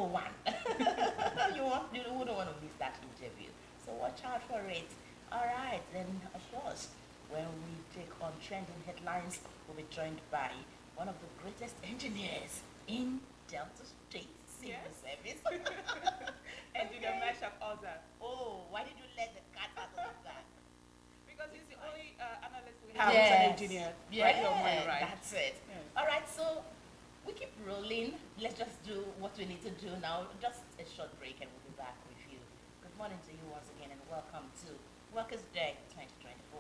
for one. You wouldn't want to miss that interview. So watch out for it. All right, then of course, when we take on trending headlines, we'll be joined by one of the greatest engineers in Delta State Civil Yes. Service. Engineer Okay. Meshach Oza. Oh, why did you let the cat out of the bag? Because he's It's the fine. only analyst we have who's an Yes. engineer. Yeah, Right, your mind, right? that's it. Yes. All right, so we keep rolling. Let's just do what we need to do now. Just a short break and we'll be back with you. Good morning to you once again and welcome to Workers' Day 2024.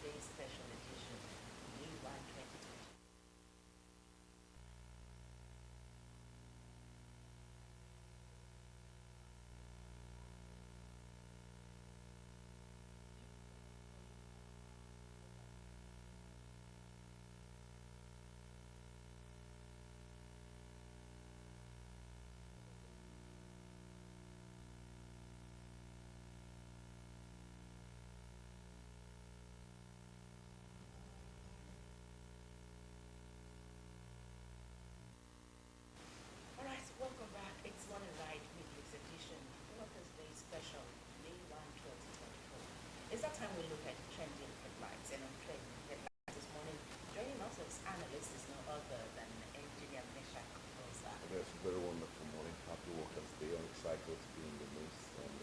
Day Special Edition, May 1, 2020. All right, welcome back. It's Morning Ride Midweek's edition, Workers' Day Special, May 1, 2024. It's that time we look at trending headlines, and on trending headlines this morning, joining us as analyst is no other than engineer Meshach Oza. Yes, very wonderful morning. Happy Workers' Day. I'm excited to be in the midst, and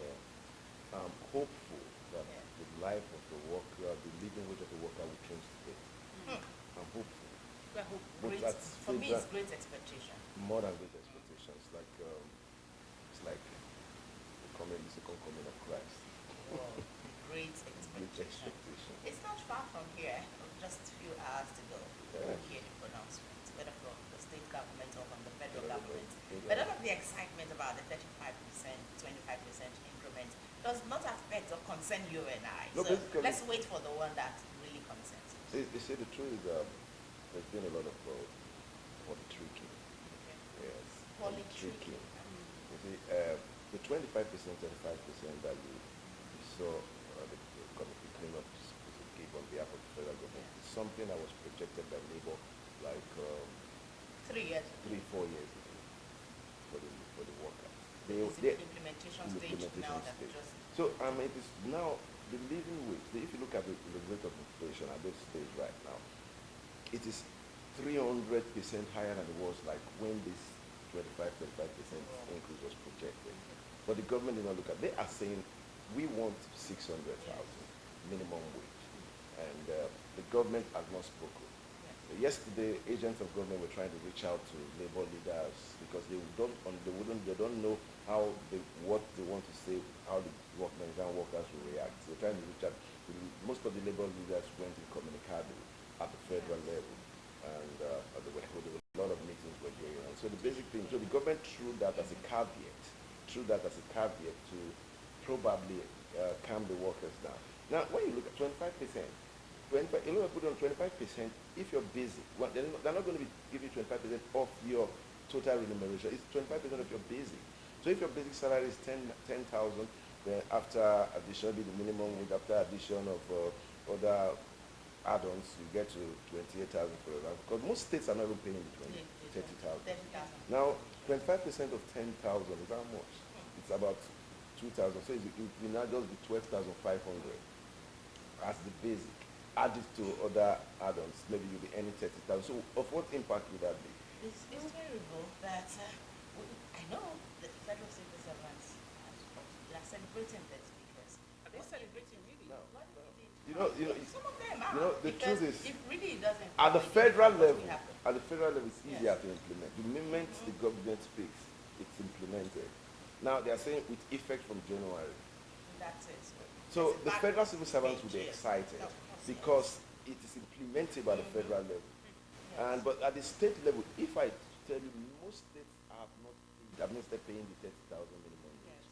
I'm hopeful that Yeah. the life of the worker, the living wage of the worker will change today. Hmm. I'm hopeful. Well, But great, that's for me, it's federal- great expectation. More than great expectations. It's like the second coming of Christ. Wow, great Great expectation. expectation. It's not far from here, just a few hours to go. Yeah. We'll hear the pronouncement, whether from the state government or from the federal Yeah, government. yeah. But all of the excitement about the 35%, 25% increment does not affect or concern you and I. No, So basically- let's wait for the one that really concerns us. They say the truth is there's been a lot of politicking. Yes. Politicking. You see, the 25%, 35% that you saw the committee cleanup gave on behalf of the federal government is something that was projected by Labour like 3 years. 3-4 years ago for the workers. It's in the implementation stage now that stage. just So it is now the living wage. If you look at the rate of inflation at this stage right now, it is 300% higher than it was like when this 35% increase was projected. But the government did not look at. They are saying we want 600,000 minimum wage, and the government has not spoken. Yesterday, agents of government were trying to reach out to labor leaders because they don't know what they want to say, how the Nigerian workers will react. So they're trying to reach out. Most of the labor leaders went in communicado at the federal level, and there were a lot of meetings were going on. So the basic thing, so the government threw that as a caveat to probably calm the workers down. Now, when you look at 25%. 25, you know, put on 25% if you're busy. Well, they're not going to be giving you 25% of your total remuneration. It's 25% of your basic. So if your basic salary is 10,000, then after addition, be the minimum wage, after addition of other add-ons, you get to 28,000 for that. Because most states are not even paying the 30,000. 30,000. Now, 25% of 10,000 is how much? It's about 2,000. So it will now just be 12,500 as the basic. Add it to other add-ons, maybe you'll be earning 30,000. So of what impact would that be? It's terrible that I know the federal civil servants are celebrating this because Are they celebrating really? No. what they did- You know, some of them are. you know, the because truth is, if really it doesn't at the happen, federal what level, will happen? it's easier to implement. The moment the government speaks, it's implemented. Now they are saying with effect from January. That's it. So It's the back federal civil servants will be stage, yes. excited Of course, because it is implemented by the federal level. yes. And but at the state level, if I tell you most states have not started paying the 30,000 minimum wage. Yes.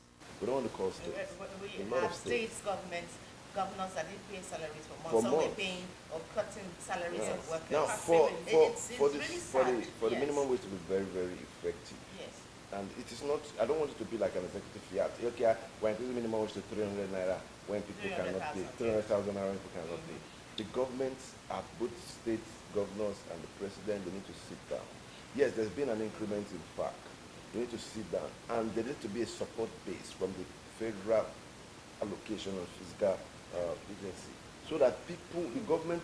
We don't want to call states. We A lot have of states. governors that didn't pay salaries for months. For Some were months. paying or cutting salaries Yeah. of workers. Now It's for really the sad. Yes. minimum wage to be very, very effective. Yes. And it is not, I don't want it to be like an executive fiat. Okay, we're increasing minimum wage to 300 naira when people cannot pay, 300,000 naira when people cannot pay. The government, at both state governors and the president, they need to sit down. Yes, there's been an increment in fact. They need to sit down, and there needs to be a support base from the federal allocation of fiscal agency, so that people, the government,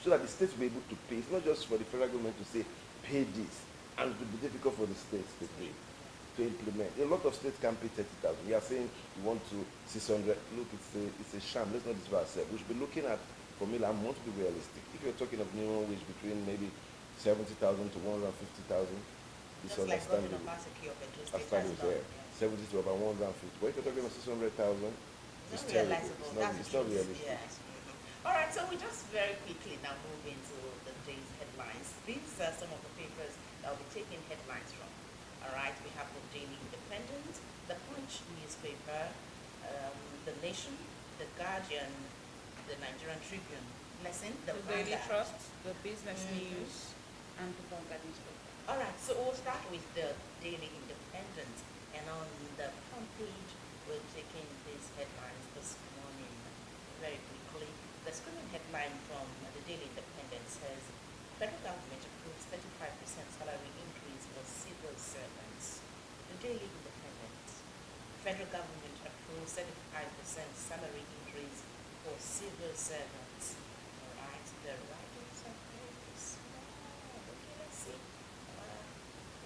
so that the states will be able to pay. It's not just for the federal government to say, pay this, and it will be difficult for the states to pay, to implement. A lot of states can't pay 30,000. We are saying we want to 600. Look, it's a sham. Let's not deceive ourselves. We should be looking at formula and want to be realistic. If you're talking of minimum wage between maybe 70,000 to 150,000, it's Just like Governor understandable. Masaki of Edo As State far has as done. there, 70 to about 150. But if you're talking about 600,000, It's it's not terrible. realizable. It's That's not the truth. realistic. Yes. All right, so we just very quickly now move into the day's headlines. These are some of the papers that will be taking headlines from. All right, we have the Daily Independent, the Punch newspaper, the Nation, the Guardian, the Nigerian Tribune, Blessing, The Daily Vanguard. Trust, the Business Mhm. News, and the Vanguard newspaper. All right, so we'll start with the Daily Independent, and on the front page, we're taking these headlines this morning very quickly. The screaming headline from the Daily Independent says, Federal government approves 35% salary increase for civil servants. The Daily Independent, federal government approves 35% salary increase for civil servants. All right, the writings are very small. Okay, let's see.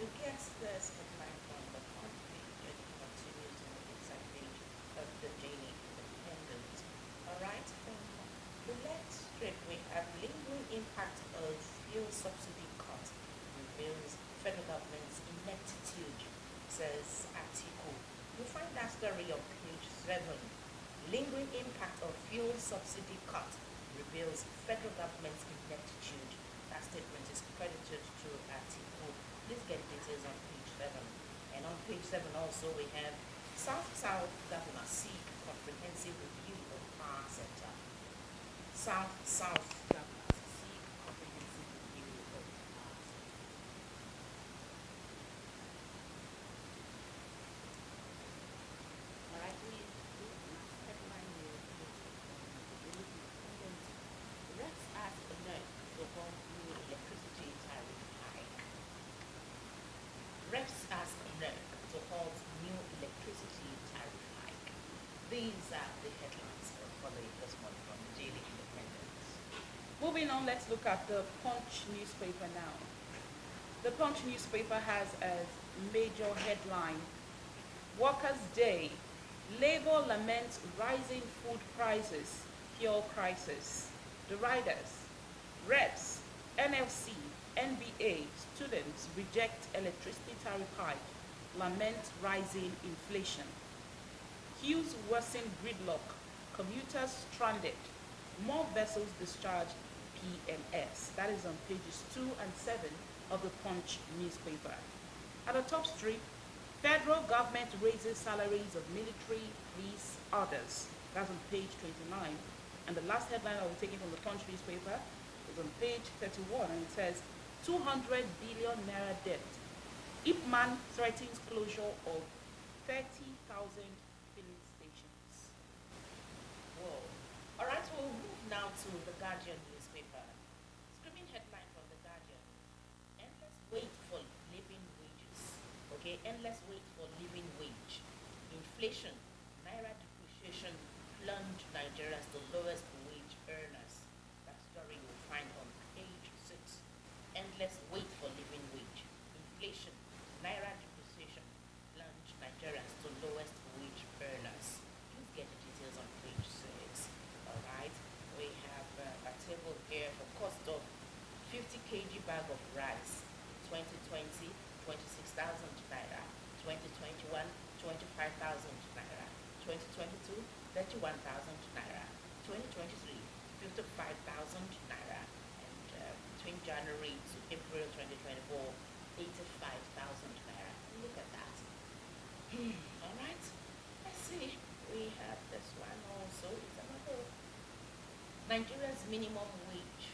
You get this headline from the front page and it continues on the inside page of the Daily Independent. All right, from the left strip we have lingering impact of fuel subsidy cut reveals federal government's ineptitude, says Atiku. You find that story on page 7. Lingering impact of fuel subsidy cut reveals federal government's ineptitude. That statement is credited to Atiku. Please get details on page 7. And on page 7 also we have South Governor seek comprehensive review of power sector. South Governor seek comprehensive review of power sector. All right, we last headline here is from the Daily Independent. Reps ask NERC to hold new electricity tariff hike. Reps ask NERC to hold new electricity tariff hike. These are the headlines for this morning from the Daily Independent. Moving on, let's look at the Punch newspaper now. The Punch newspaper has as major headline, Workers' Day, Labour laments rising food prices, fuel crisis. The riders, reps, NLC, NBA, students reject electricity tariff hike, lament rising inflation. Queues worsen gridlock, commuters stranded, more vessels discharge PMS. That is on pages 2 and 7 of the Punch newspaper. At the top strip, federal government raises salaries of military, police, others. That's on page 29. And the last headline I will take it from the Punch newspaper is on page 31, and it says, 200 billion naira debt. Ipman threatens closure of 30,000 filling stations. Whoa. All right, we'll move now to the Guardian newspaper. Screaming headline from the Guardian. Endless wait for living wages. Okay, endless wait for living wage. Inflation, naira depreciation plunged Nigerians to lowest wage earners. That story you'll find on page 6. Endless wait for living wage. Inflation, naira depreciation plunged Nigerians to lowest wage earners. Please get the details on page 6. All right, we have a table here for cost of 50 kg bag of rice. 2020, 26,000 naira. 2021, 25,000 naira. 2022, 31,000 naira. 2023, 55,000 naira. And between January to April 2024, 85,000 naira. Look at that. All right, let's see. We have this one also. It's another Nigeria's minimum wage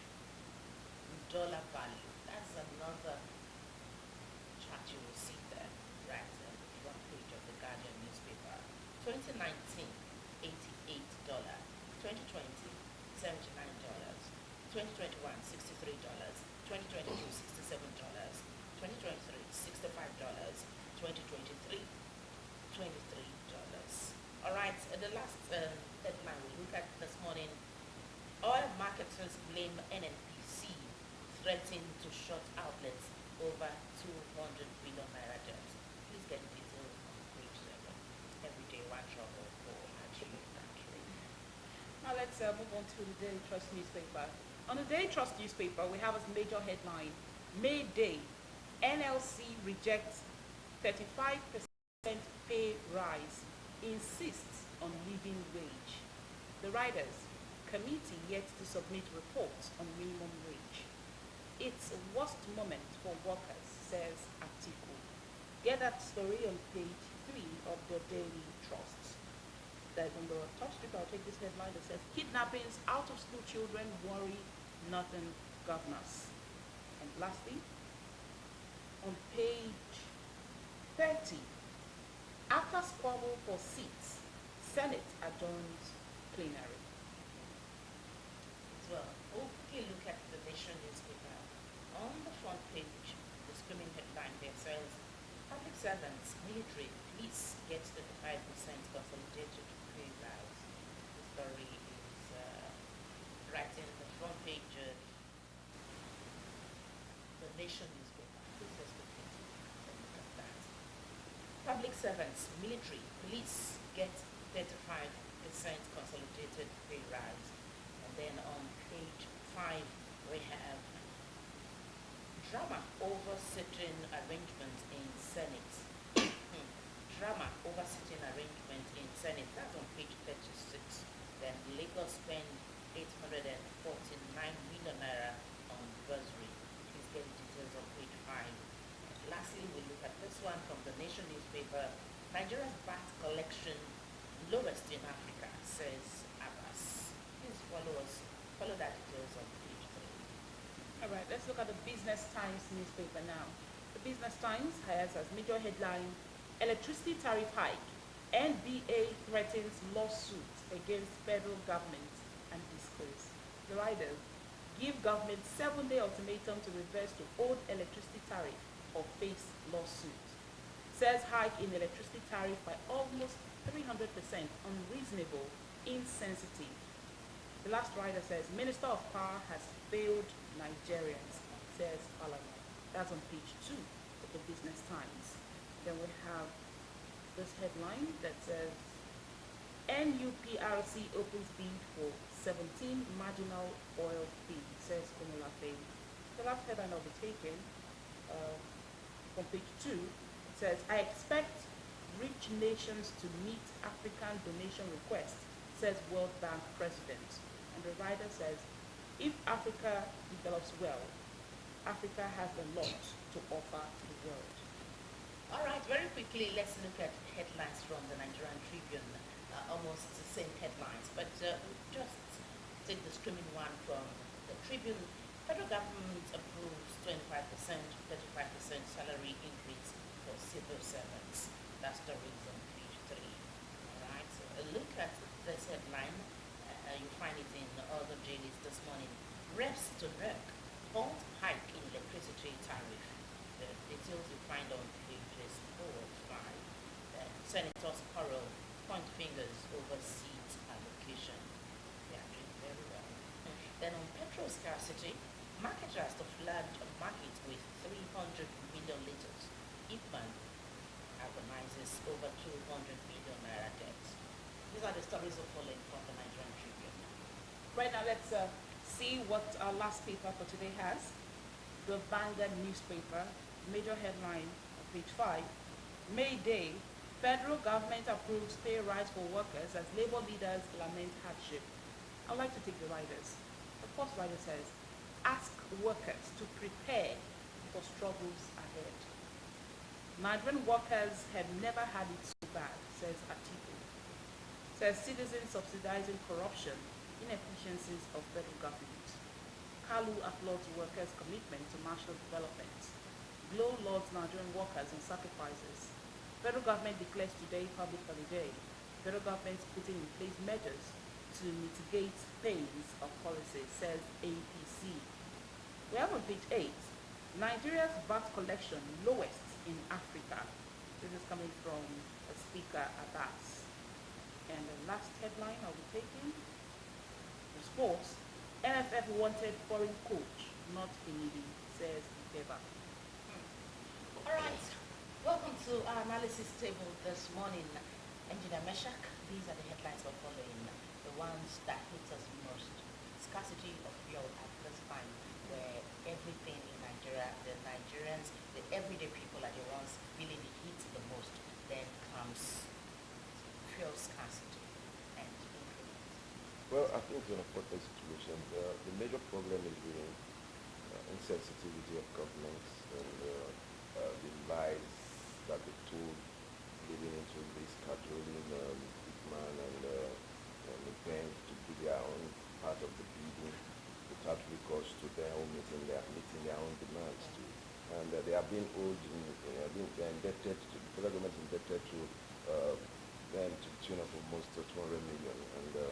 dollar value. That's another chart you will see there, right on the front page of the Guardian newspaper. 2019, $88. 2020, $79. 2021, $63. 2022, $67. 2023, $65. 2023, $23. All right, the last headline we look at this morning, oil marketers blame NNPC, threatening to shut outlets over 200 billion naira debt. Please get the details on page 7. Every day one trouble for our country. Now let's move on to the Daily Trust newspaper. On the Daily Trust newspaper, we have as major headline, May Day, NLC rejects 35% pay rise, insists on living wage. The riders, committee yet to submit reports on minimum wage. It's a worst moment for workers, says Atiku. Get that story on page 3 of the Daily Trust. That on the top strip, I'll take this headline that says, kidnappings, out of school children worry northern governors. And lastly, on page 30, after squabble for seats, Senate adjourns plenary. So, okay, look at the Nation newspaper. On the front page, the screaming headline there says, public servants, military, police get 35% consolidated pay rise. The story is right in the front page of the Nation newspaper. Please let's look at that. Public servants, military, police get 35% consolidated pay rise. And then on page 5, we have drama over sitting arrangement in Senate. Drama over sitting arrangement in Senate. That's on page 36. Then Lagos spend 849 million naira on bursary. Please get the details on page 5. Lastly, we look at this one from the Nation newspaper. Nigeria's VAT collection lowest in Africa, says Abbas. Please follow that details on page 3. All right, let's look at the Business Times newspaper now. The Business Times has as major headline, electricity tariff hike. NBA threatens lawsuit against federal government and disclose. The riders give government 7-day ultimatum to reverse to old electricity tariff or face lawsuit. Says hike in electricity tariff by almost 300% unreasonable, insensitive. The last rider says, Minister of Power has failed Nigerians, says Parliament. That's on page 2 of the Business Times. Then we have this headline that says, NUPRC opens bid for 17 marginal oil fee, says Komolafe. The last headline I'll be taking from page 2, it says, I expect rich nations to meet African donation requests, says World Bank President. And the writer says, if Africa develops well, Africa has a lot to offer to the world. All right, very quickly, let's look at headlines from the Nigerian Tribune. Almost the same headlines, but just take the screaming one from the Tribune. Federal government approves 25%, 35% salary increase for civil servants. That's the reason, page 3. All right, so a look at this headline. You find it in other dailies this morning. Reps to NERC, halt hike in electricity tariff. The details you find on pages 4 and 5. Senators quarrel, point fingers over seat allocation. They are doing very well. Then on petrol scarcity, marketers to flood a market with 300 million liters. Ipman agonizes over 200 million naira debt. These are the stories of falling from the Nigerian Tribune. Right now, let's see what our last paper for today has. The Vanguard newspaper, major headline on page 5, May Day, federal government approves pay rise for workers as labor leaders lament hardship. I'd like to take the riders. The first rider says, ask workers to prepare for struggles ahead. Nigerian workers have never had it so bad, says Atiku. Says citizens subsidizing corruption, inefficiencies of federal government. Kalu applauds workers' commitment to national development. Glow lauds Nigerian workers and sacrifices. Federal government declares today public holiday. Federal government putting in place measures to mitigate pains of policy, says APC. We have on page 8, Nigeria's VAT collection lowest in Africa. This is coming from Speaker Abbas. And the last headline I'll be taking, the sports, NFF wanted foreign coach, not Finidi, says Ikeba. All right, welcome to our analysis table this morning. Engineer Meshach, these are the headlines we're following, the ones that hit us most. Scarcity of fuel at this time, where everything in Nigeria, the Nigerians, the everyday people are the ones feeling the heat the most. Then comes fuel scarcity and increment. Well, I think it's an unfortunate situation. The major problem is the insensitivity of governments and the lies that they told leading into this cajoling man and intent to do their own part of the bidding without recourse to their own meeting their own demands too. And they are being owed, they're indebted to, the federal government is indebted to them to the tune of almost 200 million. And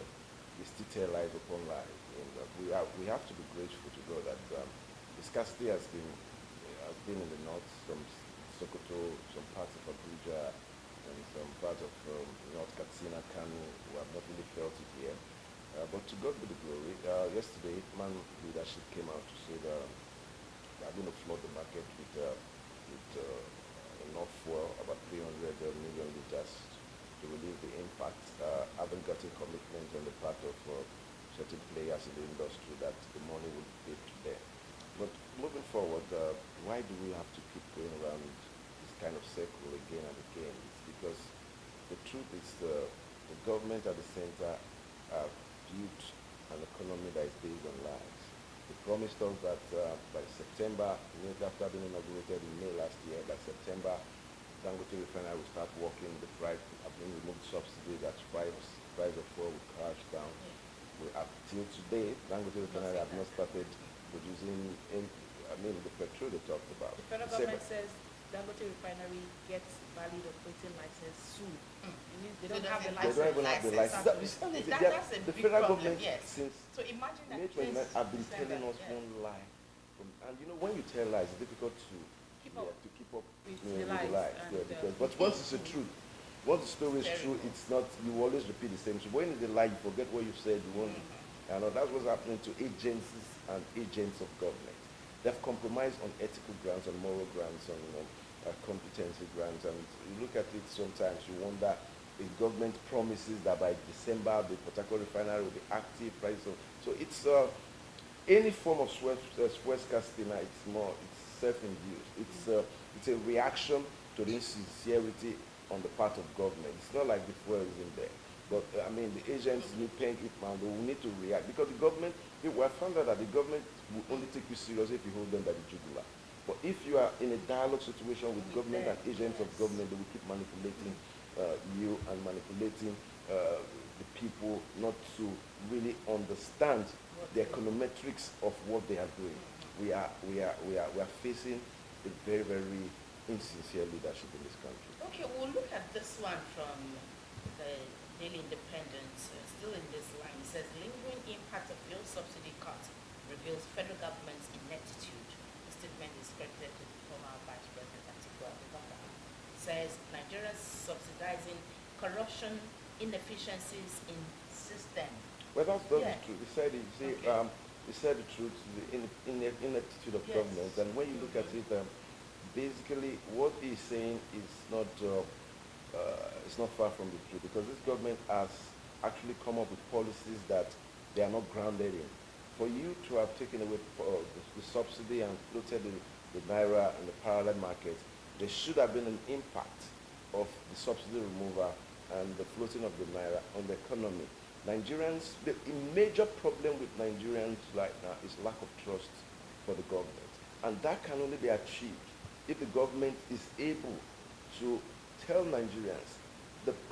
they still tell lies upon lies. And we have to be grateful to God that the scarcity has been in the north, from Sokoto, some parts of Abuja, and some parts of North Katsina, Kano, who have not really felt it here. But to God be the glory. Yesterday, man leadership came out to say that they are going to flood the market with enough fuel, about 300 million liters, to relieve the impact. Haven't gotten commitment on the part of certain players in the industry that the money will be there. But moving forward, why do we have to keep going around this kind of circle again and again? It's because the truth is the government at the center have built an economy that is based on lies. They promised us that by September, immediately after being inaugurated in May last year, by September, Dangote Refinery will start working. The price have been removed subsidy. That price of oil will crash down. We up till today, Dangote Refinery have not started producing. The petrol they talked about. The federal government says Dangote Refinery gets valid operating license soon. It means they don't have the They license. don't even have the license. That's a The big federal problem, government yes. since So imagine that May 29 have been December, telling us yeah. one lie. And when you tell lies, it's difficult to Keep up keep up with with the the lies lies. and, Yeah, because, but once it's the truth, once the story is true, Terrible. it's not, you always repeat the same truth. When it's a lie, you forget what you said, you won't. I know that's what's happening to agencies and agents of government. They've compromised on ethical grounds, on moral grounds, on competency grounds, and you look at it sometimes, you wonder if government promises that by December the Port Harcourt refinery will be active, price of, so it's any form of sweat scarcity now, it's self-induced. It's a reaction to the insincerity on the part of government. It's not like the fuel is in there. But the agents need paying it now, they will need to react because the government, we have found out that the government will only take you seriously if you hold them by the jugular. But if you are in a dialogue situation with government and agents of government, they will keep manipulating you and manipulating the people not to really understand the econometrics of what they are doing. We are facing a very, very insincere leadership in this country. Okay, we'll look at this one from the Daily Independent. Still in this line, it says lingering impact of fuel subsidy cut reveals federal government's ineptitude. The statement is credited to the former Vice President Atiku Abubakar. It says Nigeria subsidizing corruption, inefficiencies in system. Well, that's Yeah. the truth. He said the truth, the ineptitude of Yes. government. And when you look at it, basically what he's saying is it's not far from the truth, because this government has actually come up with policies that they are not grounded in. For you to have taken away the subsidy and floated the naira in the parallel market, there should have been an impact of the subsidy removal and the floating of the naira on the economy. Nigerians, the major problem with Nigerians right now is lack of trust for the government. And that can only be achieved if the government is able to tell Nigerians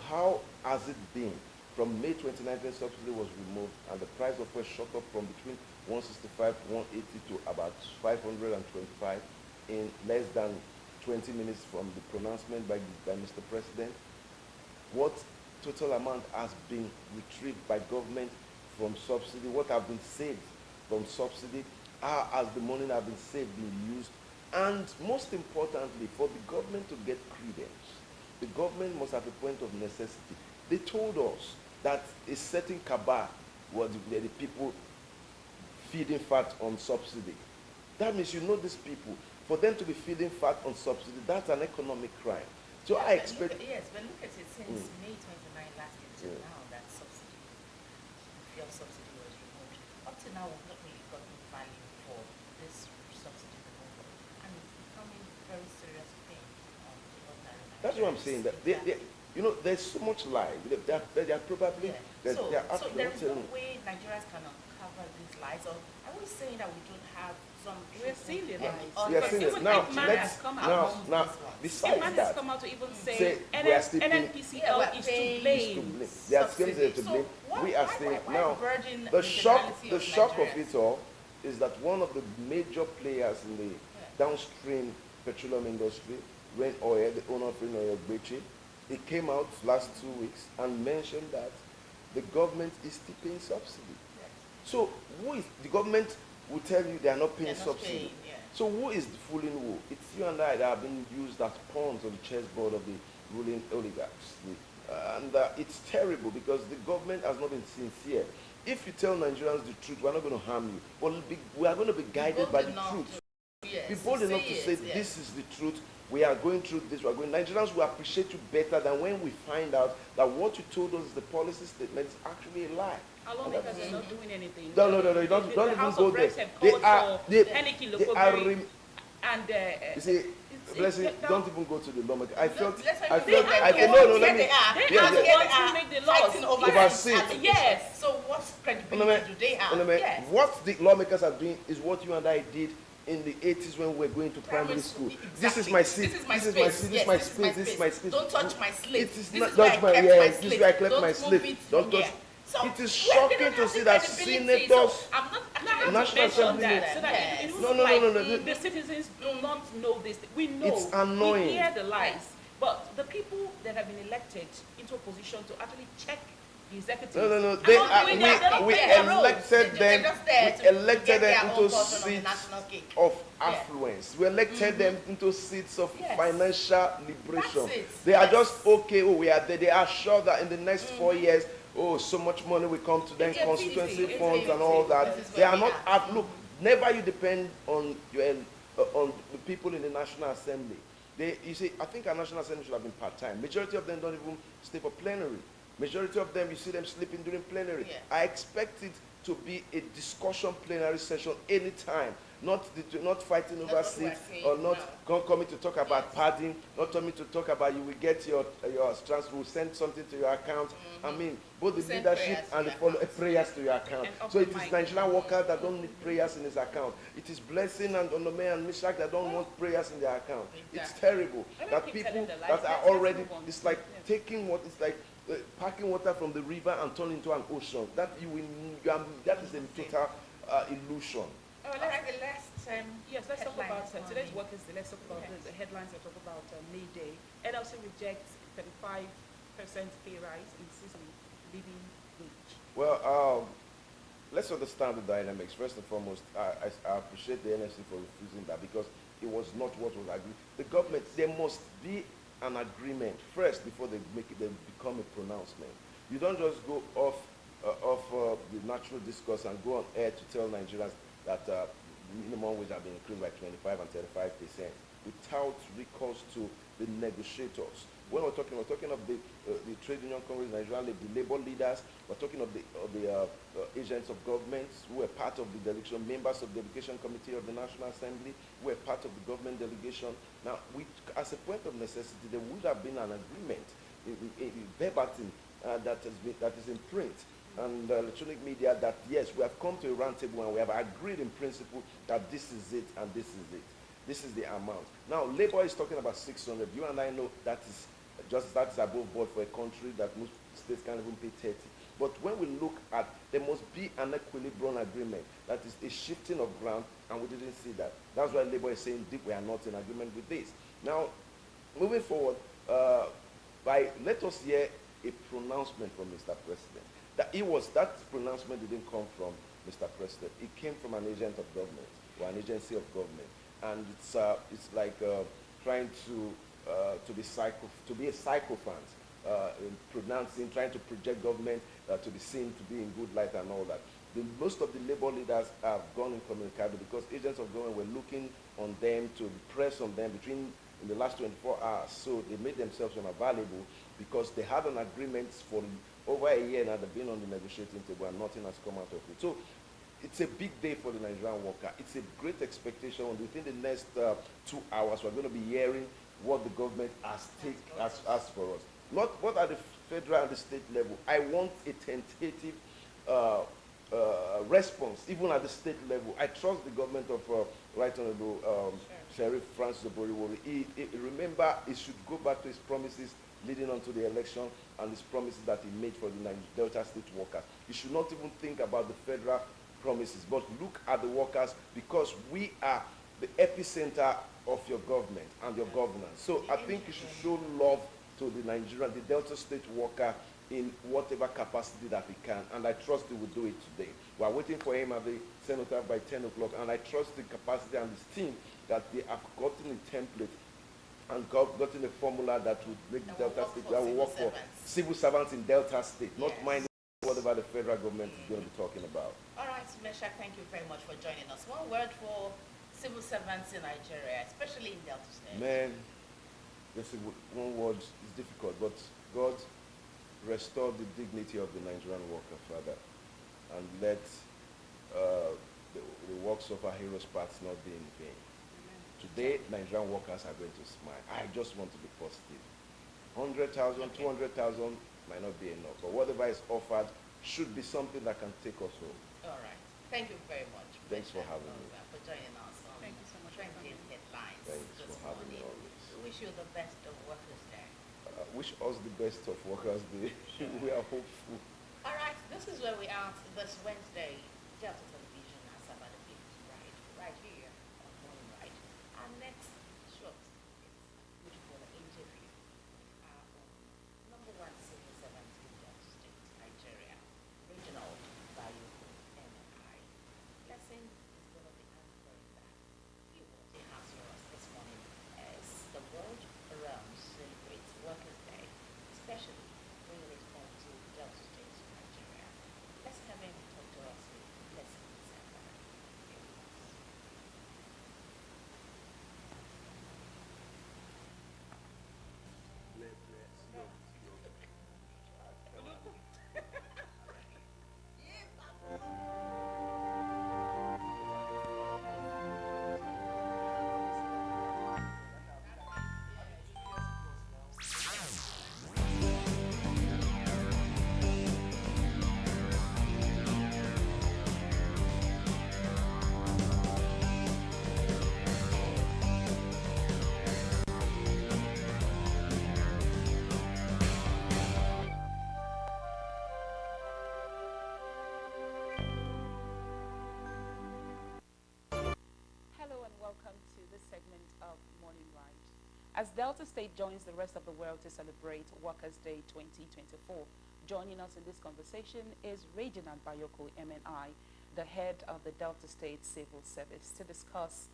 how has it been from May 2019 subsidy was removed and the price of oil shot up from between 165 to 180 to about 525 in less than 20 minutes from the pronouncement by Mr. President. What total amount has been retrieved by government from subsidy? What have been saved from subsidy? How has the money that have been saved been used? And most importantly, for the government to get credence, the government must have a point of necessity. They told us that a certain cabal was the people feeding fat on subsidy. That means you know these people. For them to be feeding fat on subsidy, that's an economic crime. So Yeah, I expect... Yes, but look at it since May 29 last year till now that subsidy, the fuel subsidy was removed. Up to now, we've not really gotten value for this subsidy removal. And it's becoming very serious pain on the ordinary That's what I'm saying. That Nigerians. You know, there's so much lie. They are probably, Yeah. they So, are so there is no telling. way Nigerians can uncover these lies, or are we saying that we don't have some We're truth seeing the in lies. any We are other seeing Even it. Now, Ipman let's, has come now, out. among now, these ones? besides Ipman has that, come out to even say say we are still NNPCL Yeah, is we're to paying- is to blame. blame. They are still Subsidy. to So blame. why- We are why- saying why now. burden The shock nationality of Nigerians? it all is that one of the major players in the downstream petroleum industry, Rain Oil, the owner of Rain Oil, Bechi, he came out last 2 weeks and mentioned that the government is still paying subsidy. Yes. So who is the government will tell you they are not paying They're not subsidy. paying, yeah. So who is fooling who? It's you and I that have been used as pawns on the chessboard of the ruling oligarchs. It's terrible because the government has not been sincere. If you tell Nigerians the truth, we're not going to harm you. But we are going to be guided by the truth. Yes, Be bold enough to say, yes. this is the truth. We are going through this. We are going. Nigerians will appreciate you better than when we find out that what you told us is the policy statement is actually a lie. Our lawmakers are not doing anything. No. You The don't even House go of there. Reps have They called are. for They Henneke are. Lokogiri and You see, Blessing, don't even go to the lawmaker. I felt. Let's I felt. they I are- felt. No. here Let me. they are. They Yeah, are the yeah. ones who make the laws. Fighting over Oversee. allegations. Yes. So what credibility do they have? Yes. What the lawmakers are doing is what you and I did in the 80s when we were going to primary school. Exactly. This is my seat. This is my This is space. my seat. This Yes, is my space. This is my space. Don't touch my slate. It is This not is where touch I my kept yes. my This is slate. where I kept Don't my move slip. it Don't from touch. here. So It is we shocking don't to have see the that credibility. senators. So I'm not Now, I actually have National to mention Assembly that so that Yes. it looks No. like the citizens do not know this. We know. It's annoying. We hear the lies. But the people that have been elected into a position to actually check the executive. No. are They not are, doing that. They're not we playing their roles. elected them. They're just there We to elected get their them own into portion of the seats national cake. of Yeah. affluence. We elected them into seats of Yes. financial liberation. That's it. They are Yes. just okay. Oh, we are there. They are sure that in the next 4 years, oh, so much money will come to them, It's a constituency PDC. funds It's a and all PDC. that. This is They where are we not. are. Look, never you depend on your on the people in the National Assembly. You see, I think our National Assembly should have been part-time. Majority of them don't even stay for plenary. Majority of them, you see them sleeping during plenary. Yeah. I expect it to be a discussion plenary session anytime, not fighting over That's what we're seats saying or not now. coming to talk about Yes. padding, not coming to talk about you will get your transfer, will send something to your account. I mean, both the Send leadership prayers to and the your follow account. prayers to your account. And off So the it is mic. Nigerian workers that don't need prayers in his account. It is Blessing and Onome and Mishak that don't want prayers in their account. It's Exactly. terrible Let me that keep people telling the lies. that are Let's already, move on. it's like Yeah. taking what is like packing water from the river and turn into an ocean. That that is a total illusion. Oh, All right, the last Yes, let's talk headline about this today's morning. work is let's talk about Yes. the headlines that talk about May Day. NLC rejects 35% pay rise in seasonal living wage. Well, let's understand the dynamics. First and foremost, I appreciate the NFC for refusing that because it was not what was agreed. The government, there must be an agreement first before they become a pronouncement. You don't just go off the natural discourse and go on air to tell Nigerians that minimum wage have been increased by 25 and 35% without recourse to the negotiators. When we're talking of the Trade Union Congress, Nigerian the labor leaders. We're talking of the agents of government who were part of the delegation, members of the Delegation Committee of the National Assembly who were part of the government delegation. Now, as a point of necessity, there would have been an agreement, verbatim, that is in print and electronic media that yes, we have come to a round table and we have agreed in principle that this is it and this is it. This is the amount. Now, labor is talking about 600. You and I know that is above board for a country that most states can't even pay 30. But when we look at, there must be an equilibrium agreement. That is a shifting of ground, and we didn't see that. That's why labor is saying we are not in agreement with this. Now, moving forward, let us hear a pronouncement from Mr. President. That pronouncement didn't come from Mr. President. It came from an agent of government or an agency of government, and it's like trying to be a sycophant in pronouncing, trying to project government to be seen to be in good light and all that. Most of the labor leaders have gone incommunicado because agents of government were looking on them to press on them in the last 24 hours. So they made themselves unavailable because they had an agreement for over a year now. They've been on the negotiating table and nothing has come out of it. So it's a big day for the Nigerian worker. It's a great expectation. Within the next 2 hours, we're going to be hearing what the government has asked for us. not what at the federal and the state level. I want a tentative uh, response, even at the state level. I trust the government of Right Honorable Sheriff Francis Oboriwori. Remember, he should go back to his promises leading on to the election and his promises that he made for the Delta State workers. He should not even think about the federal promises, but look at the workers, because we are the epicenter of your government and your governance. So I think you should show love to the Nigerian, the Delta State worker in whatever capacity that he can, and I trust he will do it today. We are waiting for him at the Senator by 10 o'clock, and I trust the capacity and his team that they have gotten a template and gotten a formula that would make the Delta State, that will work for civil servants in Delta State, not mind whatever the federal government is going to be talking about. All right, Meshach, thank you very much for joining us. One word for civil servants in Nigeria, especially in Delta State. Man, just one word is difficult, but God, restore the dignity of the Nigerian worker, Father, and let the works of our heroes' paths not be in vain. Today, Nigerian workers are going to smile. I just want to be positive. 100,000, 200,000 might not be enough, but whatever is offered should be something that can take us home. All right. Thank you very much. Thanks for having me. For joining us on Thank you so much for Trending coming. Headlines Thanks this for having me morning. always. We wish you the best of Workers' Day. Wish us the best of Workers' Day. We are hopeful. All right, this is where we are this Wednesday. Delta Television has about a bit right here on Morning Right. Our next shot is beautiful interview. Number one civil servant in Delta State, Nigeria, regional value MNI. Blessing is going to be answering that. See what he has for us this morning as the world around celebrates Workers' Day, especially bringing it home to Delta State, Nigeria. Let's have him talk to us with Blessing December. Hello and welcome to this segment of Morning Right. As Delta State joins the rest of the world to celebrate Workers' Day 2024, joining us in this conversation is Reginald Bayoko, MNI, the head of the Delta State Civil Service, to discuss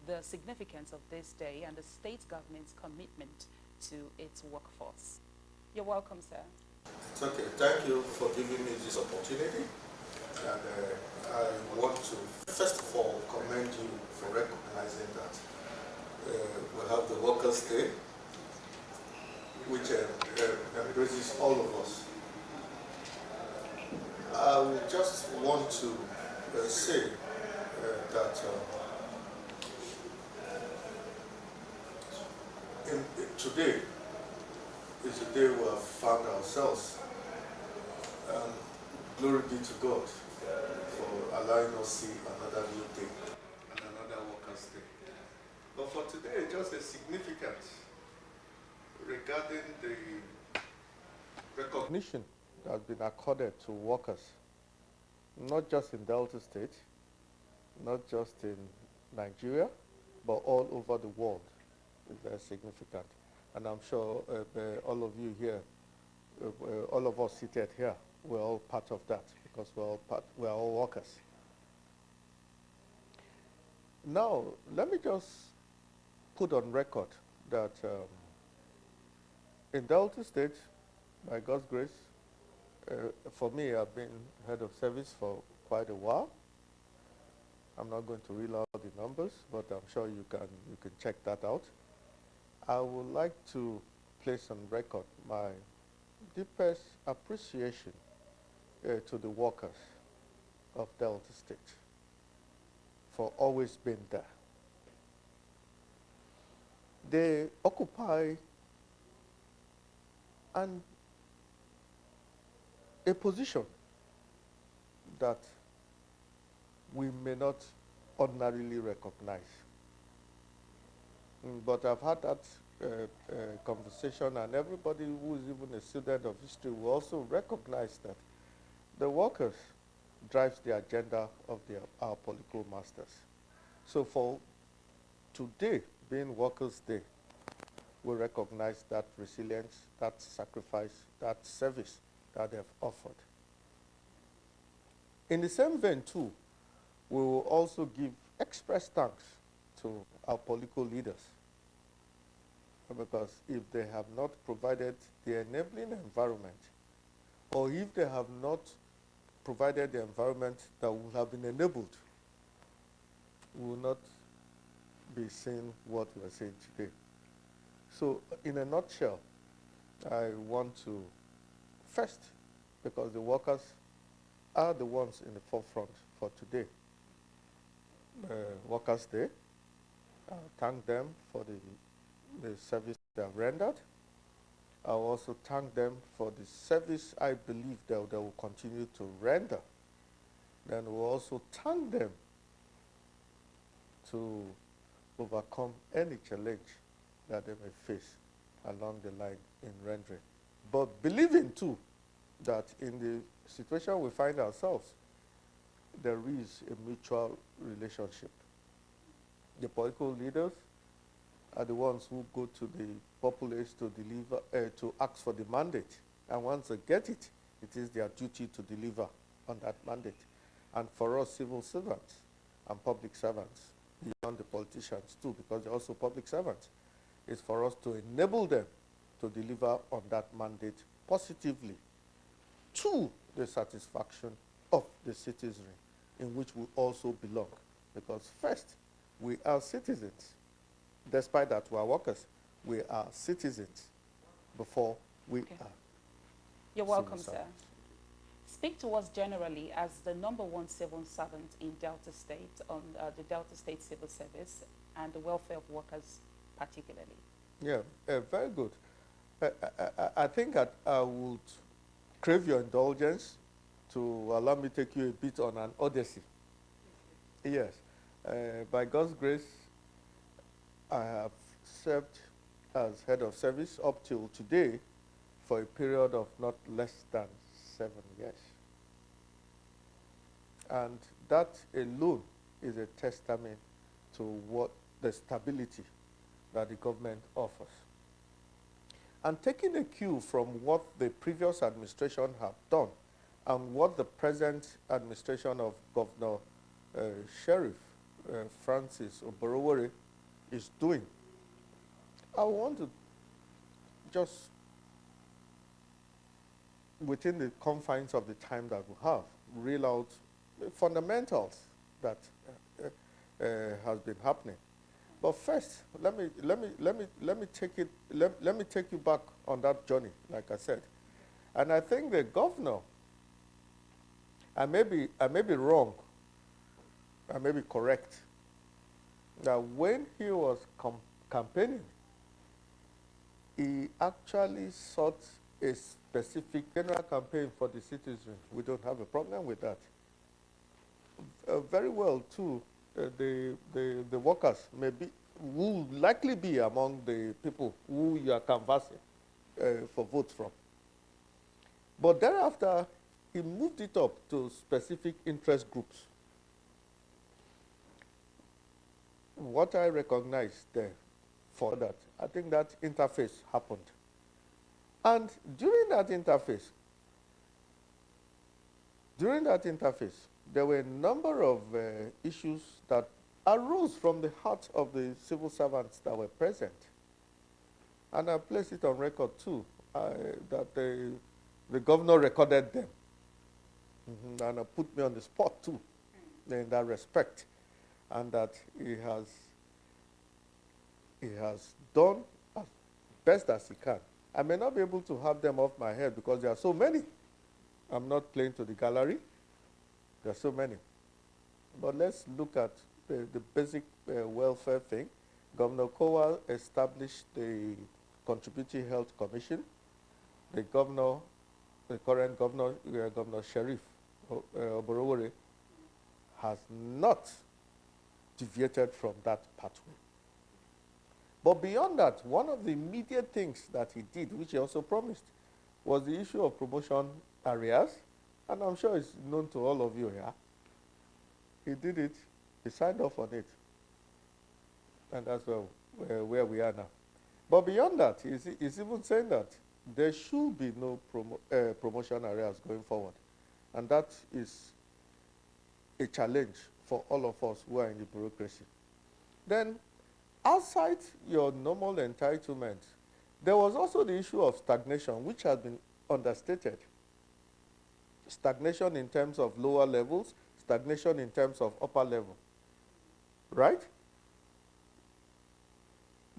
the significance of this day and the state government's commitment to its workforce. You're welcome, sir. It's okay. Thank you for giving me this opportunity. And I want to, first of all, commend you for recognizing that we have the Workers' Day, which embraces all of us. I would just want to say that today is the day we have found ourselves. Glory be to God for allowing us to see another new day and another Workers' Day. But for today, just a significance regarding the recognition that has been accorded to workers, not just in Delta State, not just in Nigeria, but all over the world is very significant. And I'm sure all of you here, all of us seated here, we're all part of that because we're all workers. Now, let me just put on record that in Delta State, by God's grace, for me, I've been head of service for quite a while. I'm not going to reel out the numbers, but I'm sure you can check that out. I would like to place on record my deepest appreciation to the workers of Delta State for always being there. They occupy and a position that we may not ordinarily recognize. But I've had that conversation, and everybody who is even a student of history will also recognize that the workers drives the agenda of our political masters. So for today, being Workers' Day, we recognize that resilience, that sacrifice, that service that they've offered. In the same vein, too, we will also give express thanks to our political leaders, because if they have not provided the enabling environment, or if they have not provided the environment that would have been enabled, we will not be seeing what we are seeing today. So in a nutshell, I want to first, because the workers are the ones in the forefront for today, Workers' Day, thank them for the service they have rendered. I also thank them for the service I believe they will continue to render. Then we'll also thank them to overcome any challenge that they may face along the line in rendering. But believing too that in the situation we find ourselves, there is a mutual relationship. The political leaders are the ones who go to the populace to deliver, to ask for the mandate. And once they get it, it is their duty to deliver on that mandate. And for us civil servants and public servants, beyond the politicians too, because they're also public servants, is for us to enable them to deliver on that mandate positively to the satisfaction of the citizenry in which we also belong. Because first, we are citizens. Despite that we are workers, we are citizens before we are. You're welcome, civil sir. servants. Speak to us generally as the #1 civil servant in Delta State on the Delta State Civil Service and the welfare of workers particularly. Yeah, very good. I think I would crave your indulgence to allow me to take you a bit on an odyssey. Yes, by God's grace, I have served as head of service up till today for a period of not less than 7 years. And that alone is a testament to what the stability that the government offers. And taking a cue from what the previous administration have done and what the present administration of Governor Sheriff Francis Oborowore is doing, I want to just, within the confines of the time that we have, reel out the fundamentals that has been happening. But first, let me take you back on that journey, like I said. And I think the governor, I may be wrong, I may be correct, that when he was campaigning, he actually sought a specific general campaign for the citizenry. We don't have a problem with that. Very well, too, the workers will likely be among the people who you are canvassing for votes from. But thereafter, he moved it up to specific interest groups. What I recognize there for that, I think that interface happened. And during that interface, there were a number of issues that arose from the heart of the civil servants that were present. And I place it on record too, that the governor recorded them. And put me on the spot too, in that respect. And that he has done as best as he can. I may not be able to have them off my head because there are so many. I'm not playing to the gallery. There are so many. But let's look at the basic welfare thing. Governor Kowa established the Contributory Health Commission the governor, the current governor, Governor Sheriff Oborowore, has not deviated from that pathway. But beyond that, one of the immediate things that he did, which he also promised, was the issue of promotion areas, and I'm sure it's known to all of you here. He did it, he signed off on it, and that's where we are now. But beyond that, he's even saying that there should be no promotion areas going forward, and that is a challenge for all of us who are in the bureaucracy. Then, outside your normal entitlement, there was also the issue of stagnation, which has been understated. Stagnation in terms of lower levels, stagnation in terms of upper level, right?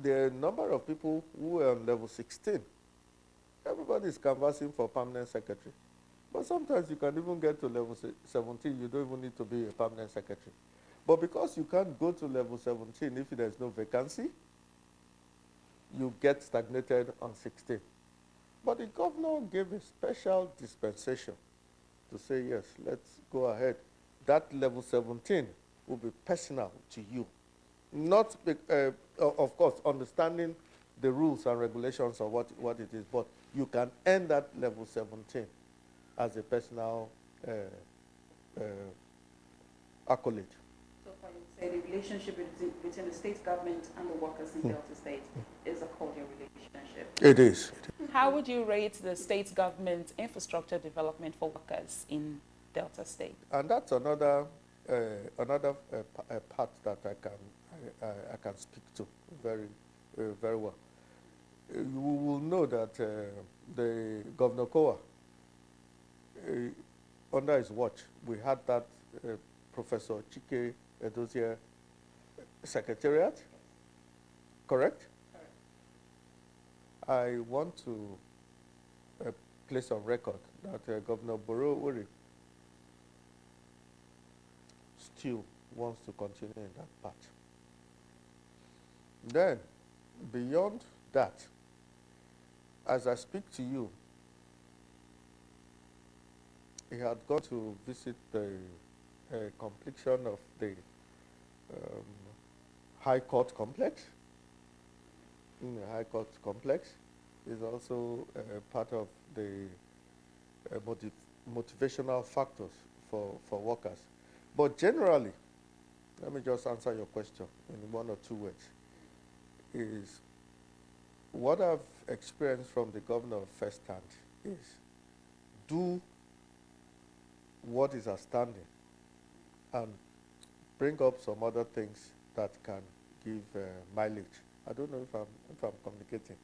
The number of people who are on level 16, everybody is canvassing for permanent secretary. But sometimes you can even get to level 17, you don't even need to be a permanent secretary. But because you can't go to level 17 if there's no vacancy, you get stagnated on 16. But the governor gave a special dispensation to say, yes, let's go ahead. That level 17 will be personal to you. Not, of course, understanding the rules and regulations of what it is, but you can end that level 17 as a personal accolade. So far, you would say the relationship between the state government and the workers in Delta State is a cordial relationship. It is. How would you rate the state government infrastructure development for workers in Delta State? And that's another part that I can speak to very well. You will know that the Governor Kowa, under his watch, we had that Professor Chike Edozie Secretariat, correct? I want to place on record that Governor Oborowore still wants to continue in that path. Then, beyond that, as I speak to you, he had gone to visit the completion of the High Court complex. In the High Court complex is also part of the motivational factors for workers. But generally, let me just answer your question in 1 or 2 words, is what I've experienced from the governor firsthand is do what is outstanding and bring up some other things that can give mileage. I don't know if I'm communicating.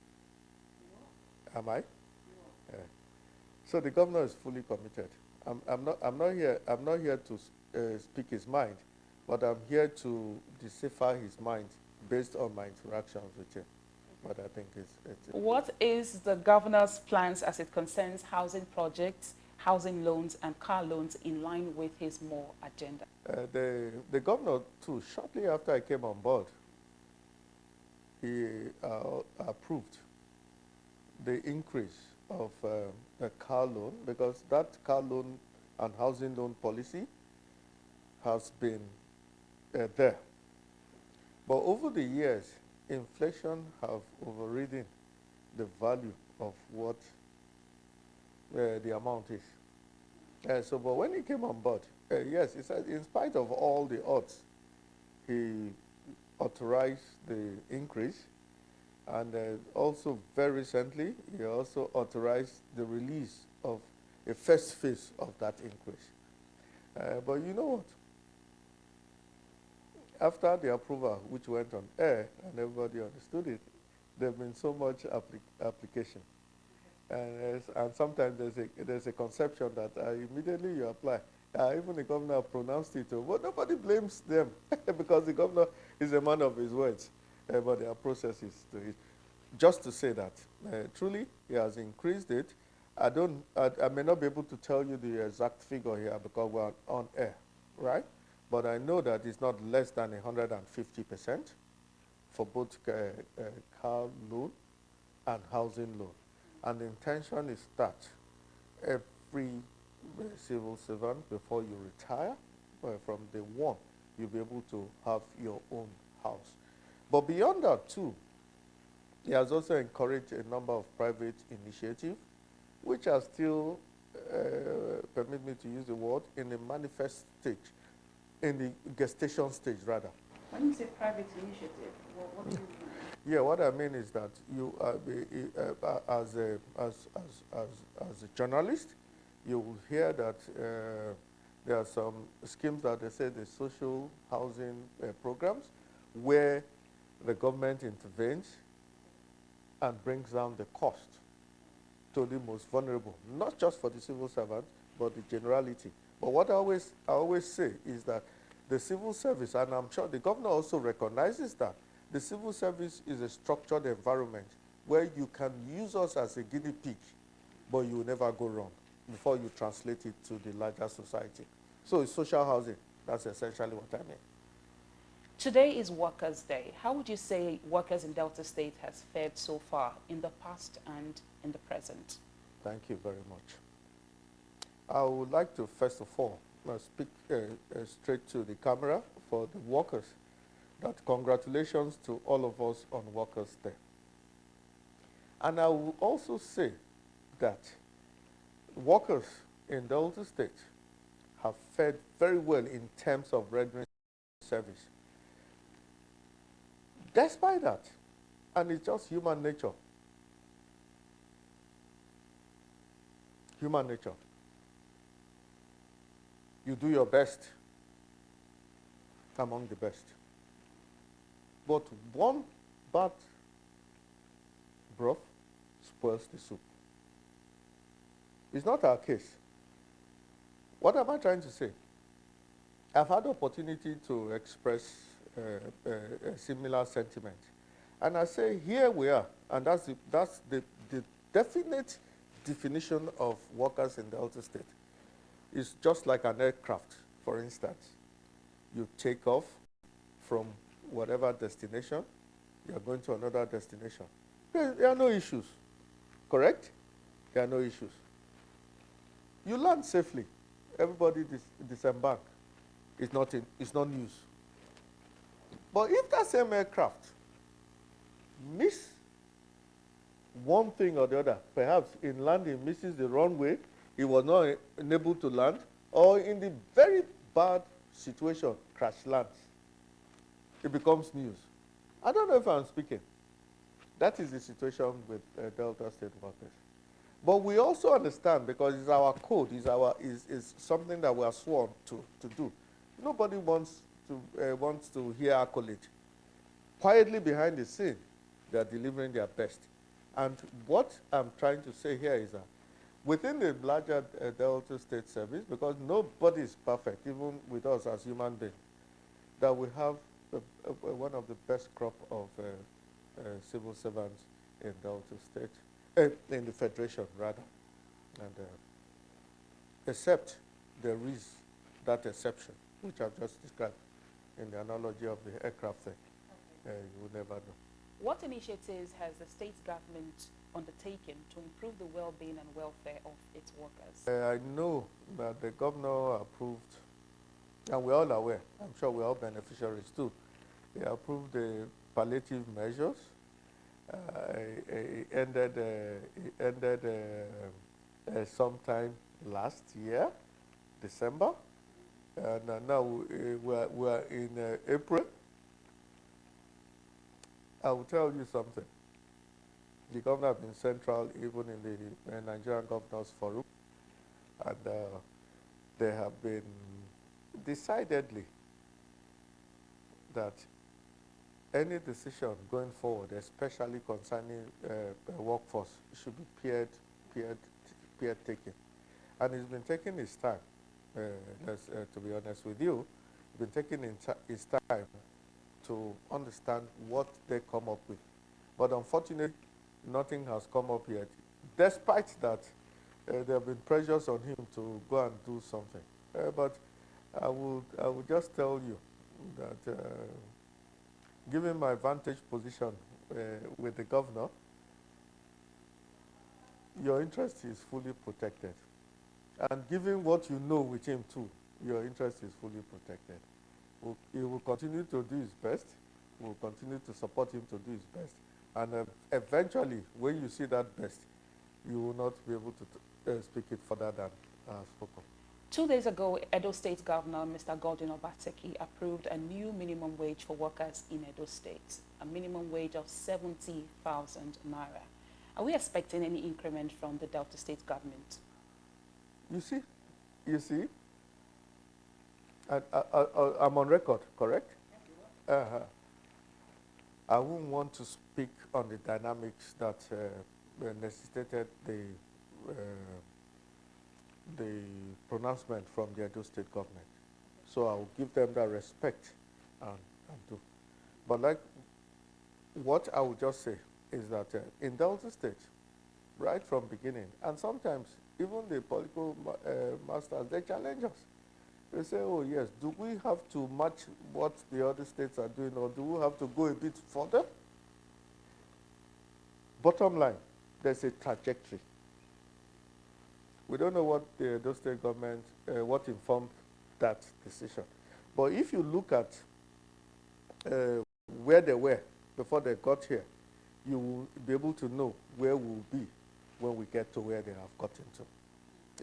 Am I? So the governor is fully committed. I'm not here to speak his mind, but I'm here to decipher his mind based on my interactions with him. But I think it's What is the governor's plans as it concerns housing projects, housing loans, and car loans in line with his more agenda? The governor, too, shortly after I came on board, he approved the increase of the car loan, because that car loan and housing loan policy has been there. But over the years, inflation have overridden the value of what the amount is. So, but when he came on board, yes, he said in spite of all the odds, he authorized the increase, and also very recently, he also authorized the release of a first phase of that increase. But you know what? After the approval, which went on air and everybody understood it, there's been so much application. And sometimes there's a conception that immediately you apply. Even the governor pronounced it, but nobody blames them because the governor is a man of his words. But there are processes to it. Just to say that, truly, he has increased it. I may not be able to tell you the exact figure here because we're on air, right? But I know that it's not less than 150% for both car loan and housing loan. And the intention is that every civil servant, before you retire, from day one, you'll be able to have your own house. But beyond that too, he has also encouraged a number of private initiatives, which are still, permit me to use the word, in the manifest stage, in the gestation stage rather. When you say private initiative, what do you mean? Yeah, what I mean is that you, as a journalist, you will hear that there are some schemes that they say the social housing programs where the government intervenes and brings down the cost to the most vulnerable, not just for the civil servant, but the generality. But what I always say is that the civil service, and I'm sure the governor also recognizes that, the civil service is a structured environment where you can use us as a guinea pig, but you will never go wrong before you translate it to the larger society. So it's social housing. That's essentially what I mean. Today is Workers' Day. How would you say workers in Delta State has fared so far in the past and in the present? Thank you very much. I would like to, first of all, speak straight to the camera for the workers, that congratulations to all of us on Workers' Day. And I will also say that workers in Delta State have fared very well in terms of rendering service. Despite that, and it's just human nature. Human nature. You do your best among the best. But one bad broth spoils the soup. It's not our case. What am I trying to say? I've had opportunity to express a similar sentiment. And I say, here we are, and that's the definite definition of workers in Delta State. It's just like an aircraft, for instance. You take off from whatever destination, you're going to another destination. There are no issues, correct? There are no issues. You land safely. Everybody disembark. It's not news. But if that same aircraft miss one thing or the other, perhaps in landing misses the runway, it was not able to land, or in the very bad situation, crash lands, it becomes news. I don't know if I'm speaking. That is the situation with Delta State workers. But we also understand, because it's our code, is something that we are sworn to do. Nobody wants to hear accolade. Quietly behind the scene, they are delivering their best. And what I'm trying to say here is that within the larger Delta State service, because nobody is perfect, even with us as human beings, that we have one of the best crop of civil servants in Delta State, in the Federation rather. And except there is that exception, which I've just described in the analogy of the aircraft thing. Okay. You would never know. What initiatives has the state government undertaken to improve the well-being and welfare of its workers? I know that the governor approved, and we're all aware, I'm sure we're all beneficiaries too, he approved the palliative measures. It ended sometime last year, December, and now we're in April. I will tell you something. The governor has been central even in the Nigerian Governors Forum, and they have been decidedly that any decision going forward, especially concerning workforce, should be peer taking. And he's been taking his time, to be honest with you, he's been taking his time to understand what they come up with. But unfortunately, nothing has come up yet, despite that there have been pressures on him to go and do something. But I would just tell you that given my vantage position with the governor, your interest is fully protected. And given what you know with him too, your interest is fully protected. He will continue to do his best. We'll continue to support him to do his best. And eventually, when you see that best, you will not be able to speak it further than spoken. 2 days ago, Edo State Governor Mr. Godwin Obaseki approved a new minimum wage for workers in Edo State, a minimum wage of 70,000 naira. Are we expecting any increment from the Delta State government? You see, I'm on record, correct? I wouldn't want to speak on the dynamics that necessitated the pronouncement from the Edo State government. So I'll give them that respect and do. But like, what I would just say is that in Delta State, right from beginning, and sometimes even the political masters, they challenge us. They say, oh yes, do we have to match what the other states are doing, or do we have to go a bit further? Bottom line, there's a trajectory. We don't know what the Edo State government, what informed that decision. But if you look at where they were before they got here, you will be able to know where we'll be when we get to where they have gotten to.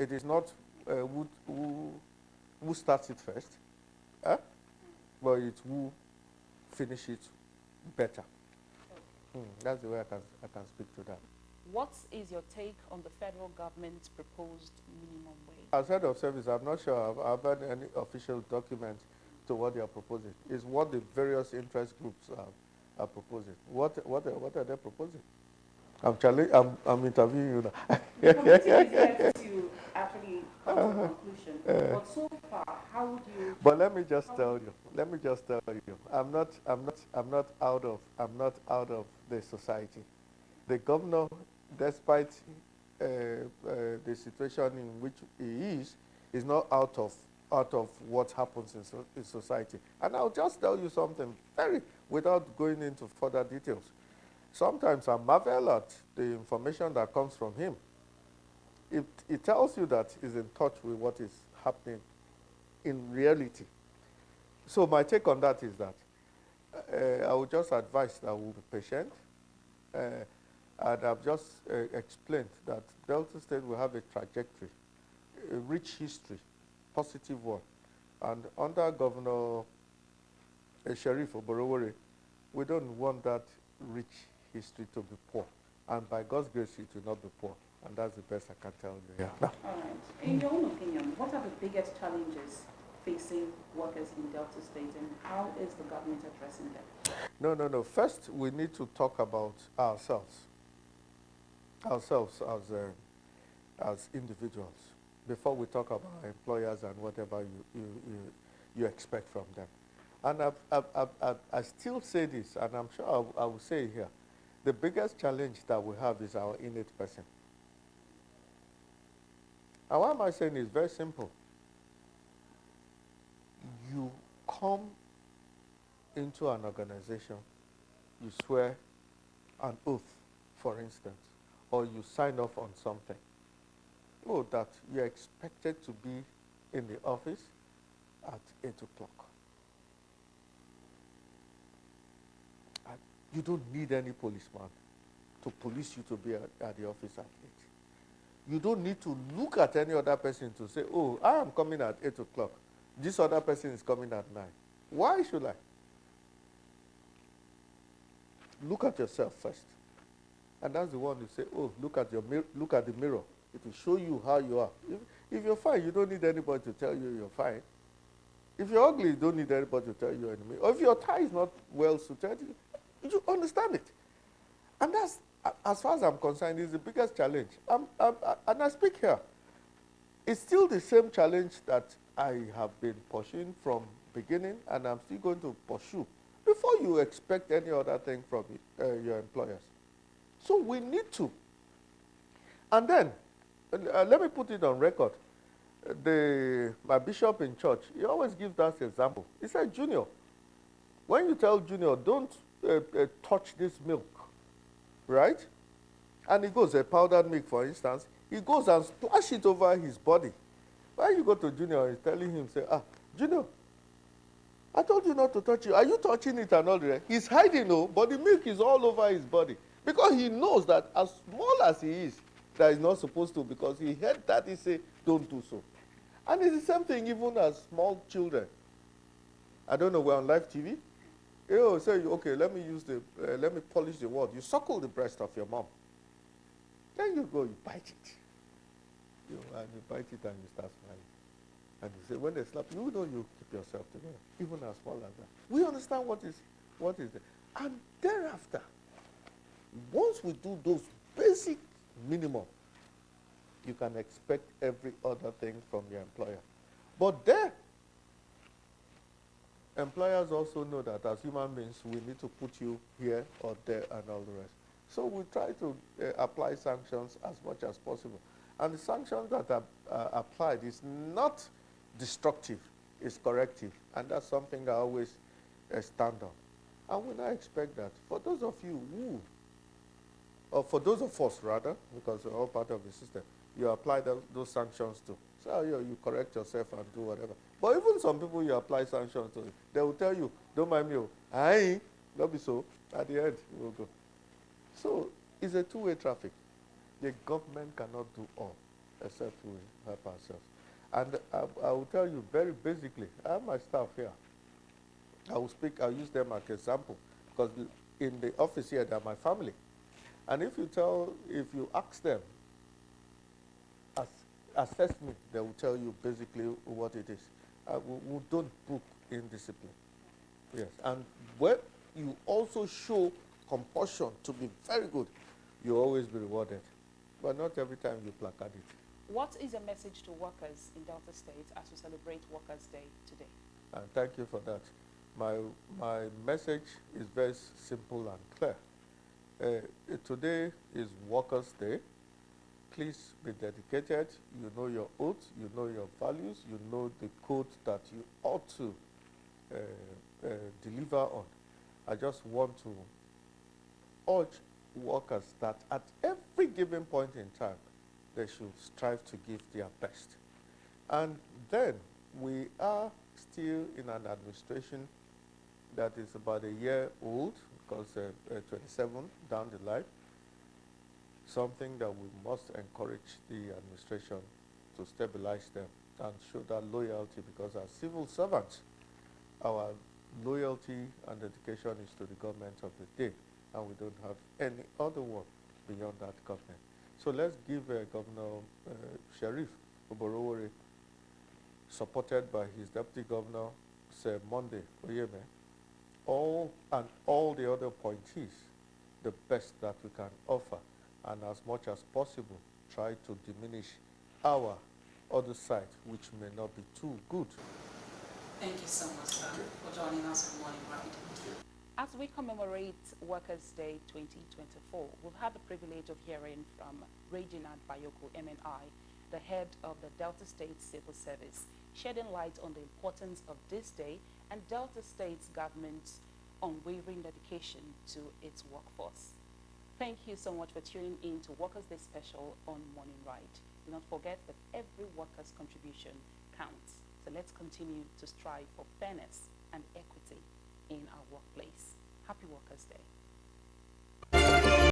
It is not who starts it first, but it's who finish it better. That's the way I can speak to that. What is your take on the federal government's proposed minimum wage? As head of service, I'm not sure I've had any official document to what they are proposing. It's what the various interest groups are proposing. What are they proposing? I'm interviewing you now. The committee is yet to actually come to a conclusion. But so far, how would you? But let me just tell you. I'm not out of the society. The governor, despite the situation in which he is not out of what happens in society. And I'll just tell you something without going into further details. Sometimes I marvel at the information that comes from him. It tells you that he's in touch with what is happening in reality. So my take on that is that I would just advise that we'll be patient. And I've just explained that Delta State will have a trajectory, a rich history, positive one. And under Governor Sheriff Oborowore, we don't want that rich history to be poor. And by God's grace, it will not be poor. And that's the best I can tell you. Yeah. All right. In your own opinion, what are the biggest challenges facing workers in Delta State, and how is the government addressing them? No. First, we need to talk about ourselves as individuals, before we talk about our employers and whatever you expect from them. And I still say this, and I'm sure I will say it here. The biggest challenge that we have is our innate person. And why am I saying it's very simple? You come into an organization, you swear an oath, for instance, or you sign off on something. Oh, that you're expected to be in the office at 8 o'clock. You don't need any policeman to police you to be at the office at 8. You don't need to look at any other person to say, oh, I am coming at 8 o'clock. This other person is coming at 9. Why should I? Look at yourself first. And that's the one you say, oh, look at the mirror. It will show you how you are. If you're fine, you don't need anybody to tell you you're fine. If you're ugly, you don't need anybody to tell you anymore. Or if your tie is not well suited, you understand it. And that's, as far as I'm concerned, is the biggest challenge. And I speak here. It's still the same challenge that I have been pursuing from beginning, and I'm still going to pursue before you expect any other thing from your employers. So we need to. And then, let me put it on record. My bishop in church, he always gives that example. He said, Junior, when you tell Junior, don't touch this milk, right? and he goes, a powdered milk, for instance, he goes and splash it over his body. When you go to Junior, he's telling him, say, Junior, I told you not to touch it. Are you touching it and all the rest? He's hiding, no, but the milk is all over his body. Because he knows that as small as he is, that he's not supposed to, because he heard daddy say, don't do so. And it's the same thing even as small children. I don't know, we're on live TV. You say, okay, let me polish the word. You suckle the breast of your mom. Then you go, you bite it. And you bite it and you start smiling. And you say, when they slap you, you keep yourself together, even as small as that. We understand what is there. And thereafter, once we do those basic minimum, you can expect every other thing from your employer. But there, employers also know that as human beings, we need to put you here or there and all the rest. So we try to apply sanctions as much as possible. And the sanctions that are applied is not destructive, it's corrective. And that's something I always stand on. And we now expect that for those of you who, or for those of us rather, because we're all part of the system, you apply those sanctions to. So you correct yourself and do whatever. But even some people you apply sanctions to, they will tell you, don't mind me, aye, not be so. At the end, you will go. So it's a two-way traffic. The government cannot do all, except we help ourselves. And I will tell you very basically, I have my staff here. I'll use them as an example, because in the office here, they're my family. And if you ask them, assess me, they will tell you basically what it is. We don't book indiscipline. Yes, and when you also show compulsion to be very good, you'll always be rewarded. But not every time you placard it. What is your message to workers in Delta State as we celebrate Workers' Day today? And thank you for that. My message is very simple and clear. Today is Workers' Day. Please be dedicated. You know your oath, you know your values, you know the code that you ought to deliver on. I just want to urge workers that at every given point in time, they should strive to give their best. And then we are still in an administration that is about a year old, because 27 down the line, something that we must encourage the administration to stabilize them and show that loyalty, because as civil servants, our loyalty and dedication is to the government of the day, and we don't have any other one beyond that government. So let's give Governor Sheriff Oborowore, supported by his deputy governor, Sir Monday Oyeme, all the other appointees, the best that we can offer, and as much as possible, try to diminish our other side, which may not be too good. Thank you so much, sir, for joining us on Morning Ride. As we commemorate Workers' Day 2024, we've had the privilege of hearing from Reginald Bayoko, MNI, the head of the Delta State Civil Service, shedding light on the importance of this day and Delta State's government's unwavering dedication to its workforce. Thank you so much for tuning in to Workers' Day Special on Morning Ride. Do not forget that every worker's contribution counts. So let's continue to strive for fairness and equity in our workplace. Happy Workers' Day.